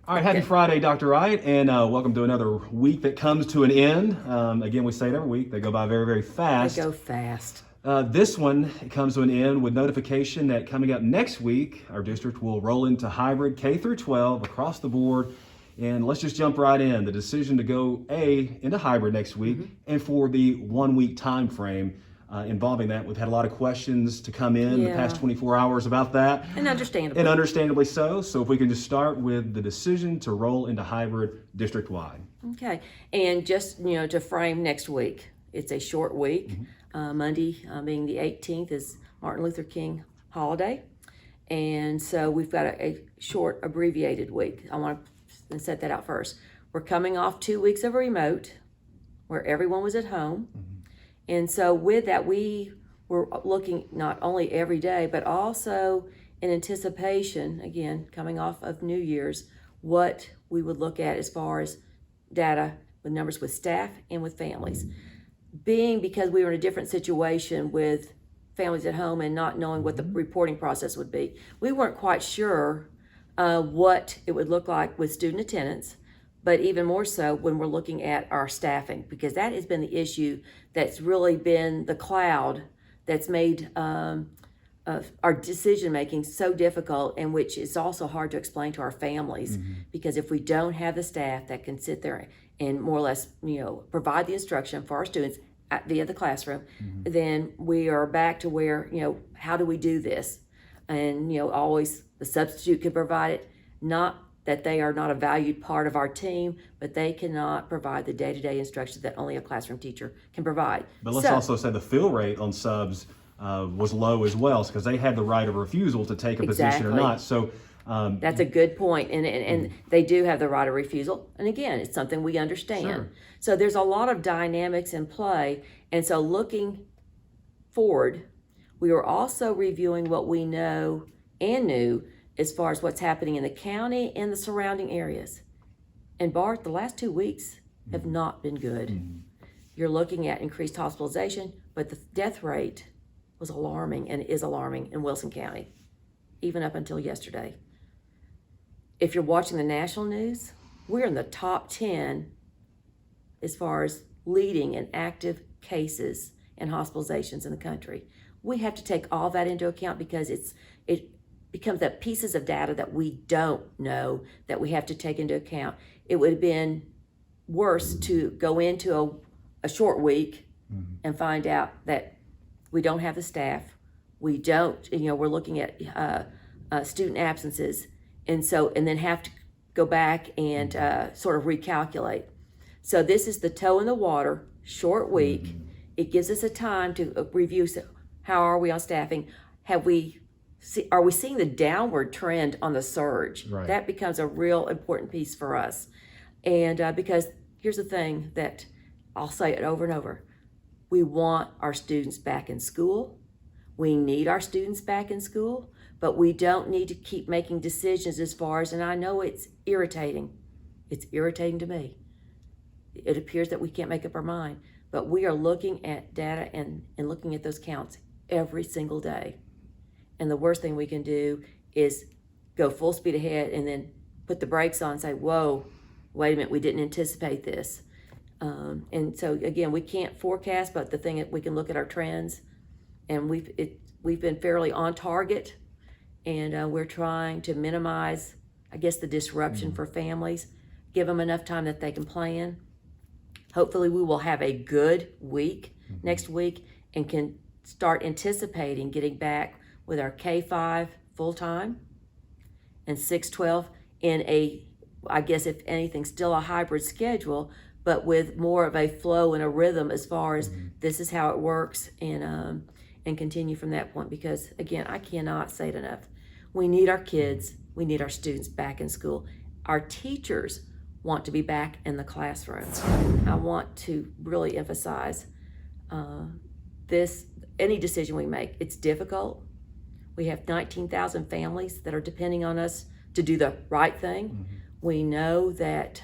All right, happy Friday, Dr. Wright, and welcome to another week that comes to an end. Again, we say it every week, they go by very, very They fast. go fast. This one comes to an end with notification that coming up next week, our district will roll into hybrid K through 12 across the board. And let's just jump right in. The decision to go into hybrid next week and for the 1 week time frame involving that. We've had a lot of questions to come in the past 24 hours about that. And understandably. And understandably so. So if we can just start with the decision to roll into hybrid district-wide. Okay. And just, to frame next week, it's a short week. Monday, being the 18th, is Martin Luther King holiday. And so we've got a short abbreviated week. I want to set that out first. We're coming off 2 weeks of remote where everyone was at home. And so with that, we were looking not only every day, but also in anticipation, again, coming off of New Year's, what we would look at as far as data with numbers with staff and with families. Because we were in a different situation with families at home and not knowing what the reporting process would be, we weren't quite sure what it would look like with student attendance, but even more so when we're looking at our staffing, because that has been the issue that's really been the cloud that's made our decision making so difficult, and which is also hard to explain to our families, because if we don't have the staff that can sit there and more or less provide the instruction for our students via the classroom, then we are back to where how do we do this? And always the substitute can provide it, not that they are not a valued part of our team, but they cannot provide the day-to-day instruction that only a classroom teacher can provide. But let's also say the fill rate on subs was low as well, because they had the right of refusal to take a position or not. So that's a good point. And they do have the right of refusal. And again, it's something we understand. Sure. So there's a lot of dynamics in play. And so looking forward, we are also reviewing what we know and knew as far as what's happening in the county and the surrounding areas. And Bart, the last 2 weeks have not been good. You're looking at increased hospitalization, but the death rate was alarming and is alarming in Wilson County, even up until yesterday. If you're watching the national news, we're in the top 10 as far as leading in active cases and hospitalizations in the country. We have to take all that into account, because it becomes that pieces of data that we don't know that we have to take into account. It would have been worse to go into a short week and find out that we don't have the staff. We don't, we're looking at student absences, and then have to go back and sort of recalculate. So this is the toe in the water, short week. It gives us a time to review. So how are we on staffing? Are we seeing the downward trend on the surge? Right. That becomes a real important piece for us. And because here's the thing that I'll say it over and over. We want our students back in school. We need our students back in school, but we don't need to keep making decisions as far as, and I know it's irritating. It's irritating to me. It appears that we can't make up our mind, but we are looking at data and looking at those counts every single day. And the worst thing we can do is go full speed ahead and then put the brakes on and say, whoa, wait a minute, we didn't anticipate this. And so again, we can't forecast, but the thing that we can look at our trends, and we've been fairly on target, and we're trying to minimize, I guess, the disruption for families, give them enough time that they can plan. Hopefully we will have a good week next week and can start anticipating getting back with our K-5 full-time and 6-12 in I guess if anything, still a hybrid schedule, but with more of a flow and a rhythm as far as this is how it works, and continue from that point. Because again, I cannot say it enough. We need our kids, we need our students back in school. Our teachers want to be back in the classroom. I want to really emphasize any decision we make, it's difficult. We have 19,000 families that are depending on us to do the right thing. We know that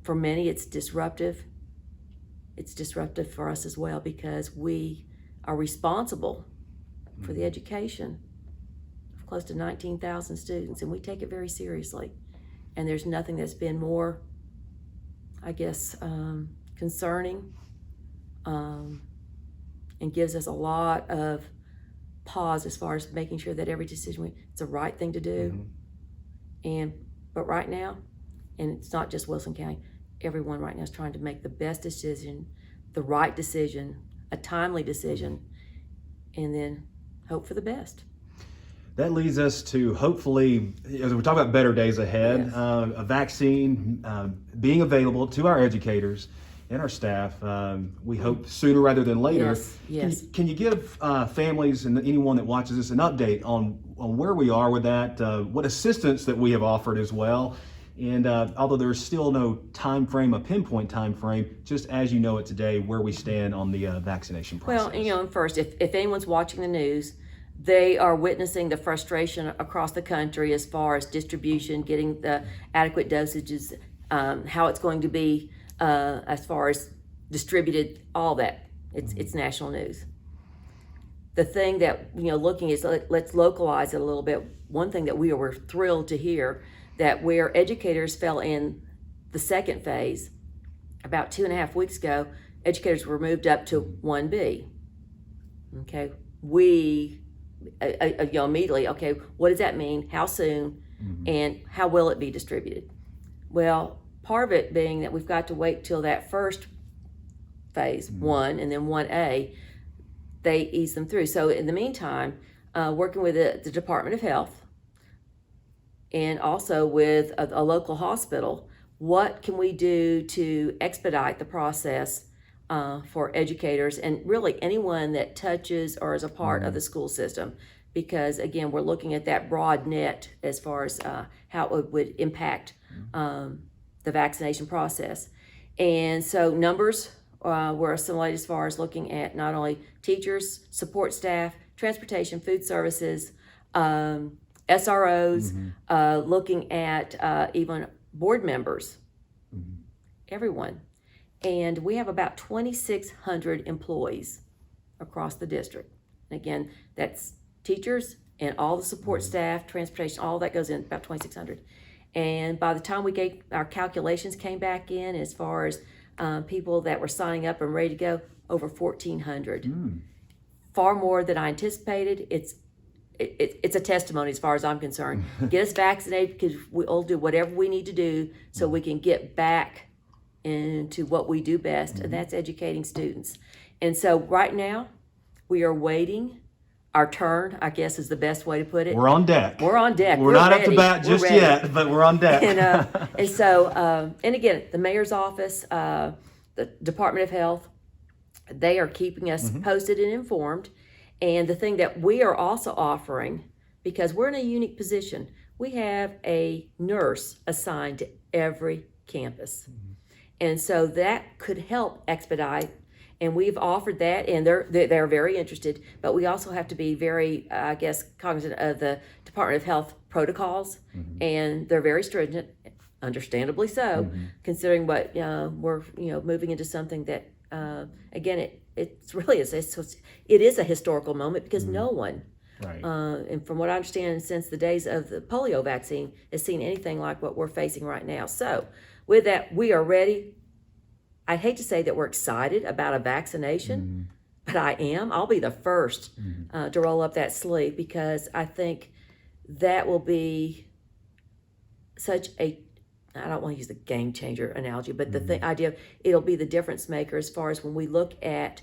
for many it's disruptive. It's disruptive for us as well, because we are responsible for the education of close to 19,000 students, and we take it very seriously. and there's nothing that's been more, I guess, concerning, and gives us a lot of pause as far as making sure that every decision it's the right thing to do. But right now, and it's not just Wilson County, everyone right now is trying to make the best decision, the right decision, a timely decision, and then hope for the best. That leads us to, hopefully, as we talk about better days ahead, Yes. A vaccine being available to our educators and our staff. We hope sooner rather than later. Yes. Can you give families and anyone that watches this an update on where we are with that, what assistance that we have offered as well? And although there's still no time frame, a pinpoint time frame, just as you know it today, where we stand on the vaccination process. Well, first, if anyone's watching the news, they are witnessing the frustration across the country as far as distribution, getting the adequate dosages, how it's going to be as far as distributed, all that. It's national news. The thing that, looking is, let's localize it a little bit. One thing that we were thrilled to hear, that where educators fell in the second phase, about 2.5 weeks ago, educators were moved up to 1B. Okay, we immediately, okay, what does that mean? How soon? And how will it be distributed? Well, part of it being that we've got to wait till that first phase, 1, and then 1A, they ease them through. So in the meantime, working with the Department of Health and also with a local hospital, what can we do to expedite the process for educators and really anyone that touches or is a part of the school system? Because again, we're looking at that broad net as far as how it would impact the vaccination process. And so numbers were assimilated as far as looking at not only teachers, support staff, transportation, food services, SROs, looking at even board members, everyone. And we have about 2,600 employees across the district. And again, that's teachers and all the support staff, transportation, all that goes in, about 2,600. And by the time our calculations came back in as far as people that were signing up and ready to go, over 1,400. Far more than I anticipated. It's a testimony as far as I'm concerned. Get us vaccinated because we'll do whatever we need to do so we can get back into what we do best, and that's educating students. And so right now, we are waiting. Our turn, I guess, is the best way to put it. We're on deck. We're on deck. We're not up to bat just yet, but we're on deck. And so, and again, the mayor's office, the Department of Health, they are keeping us posted and informed. And the thing that we are also offering, because we're in a unique position, we have a nurse assigned to every campus. And so that could help expedite. And we've offered that, and they're very interested. But we also have to be very, I guess, cognizant of the Department of Health protocols, and they're very stringent, understandably so, considering what we're moving into something that again it's really it is a historical moment because no one, Right. and from what I understand, since the days of the polio vaccine, has seen anything like what we're facing right now. So with that, we are ready. I hate to say that we're excited about a vaccination, but I am. I'll be the first to roll up that sleeve because I think that will be such a, I don't want to use the game changer analogy, but the idea of it'll be the difference maker as far as when we look at,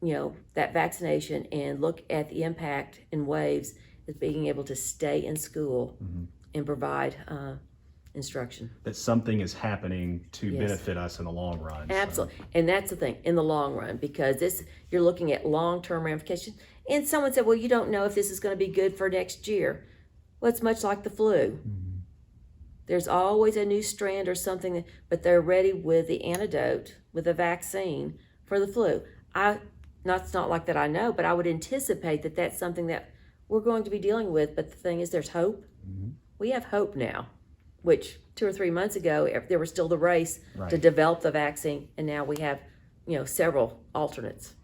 that vaccination and look at the impact in waves is being able to stay in school and provide instruction. That something is happening to benefit us in the long run. Absolutely. And that's the thing, in the long run, because you're looking at long-term ramifications. And someone said, well, you don't know if this is going to be good for next year. Well, it's much like the flu. There's always a new strand or something, but they're ready with the antidote, with a vaccine for the flu. It's not like that I know, but I would anticipate that that's something that we're going to be dealing with. But the thing is, there's hope. We have hope now, which 2 or 3 months ago, there was still the race to develop the vaccine, and now we have, several alternates.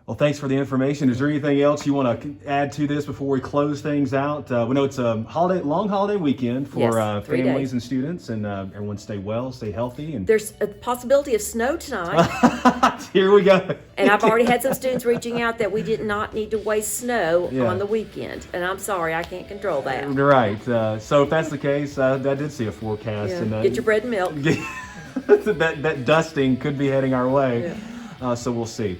Well, thanks for the information. Is there anything else you want to add to this before we close things out? We know it's a long holiday weekend for Yes, 3 families days. and students, and everyone stay well, stay healthy. And There's a possibility of snow tonight, here we go. and I've already had some students reaching out that we did not need to waste snow Yeah. on the weekend. And I'm sorry, I can't control that. Right. So if that's the case, I did see a forecast. Yeah. And, Get your bread and milk. that dusting could be heading our way. So we'll see.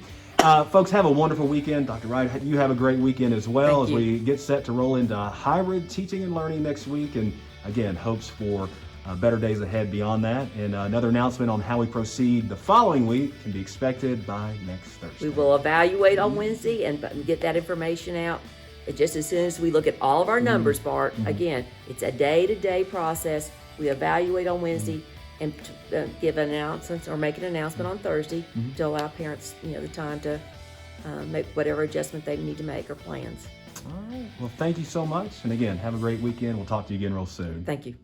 Folks, have a wonderful weekend. Dr. Wright, you have a great weekend as well. Thank as we get set to roll into hybrid teaching and learning next week. And again, hopes for better days ahead beyond that. And another announcement on how we proceed the following week can be expected by next Thursday. We will evaluate on Wednesday and get that information out just as soon as we look at all of our numbers, Bart. Again, it's a day-to-day process. We evaluate on Wednesday and give announcements or make an announcement on Thursday to allow parents, the time to make whatever adjustment they need to make or plans. All right. Well, thank you so much. And again, have a great weekend. We'll talk to you again real soon. Thank you.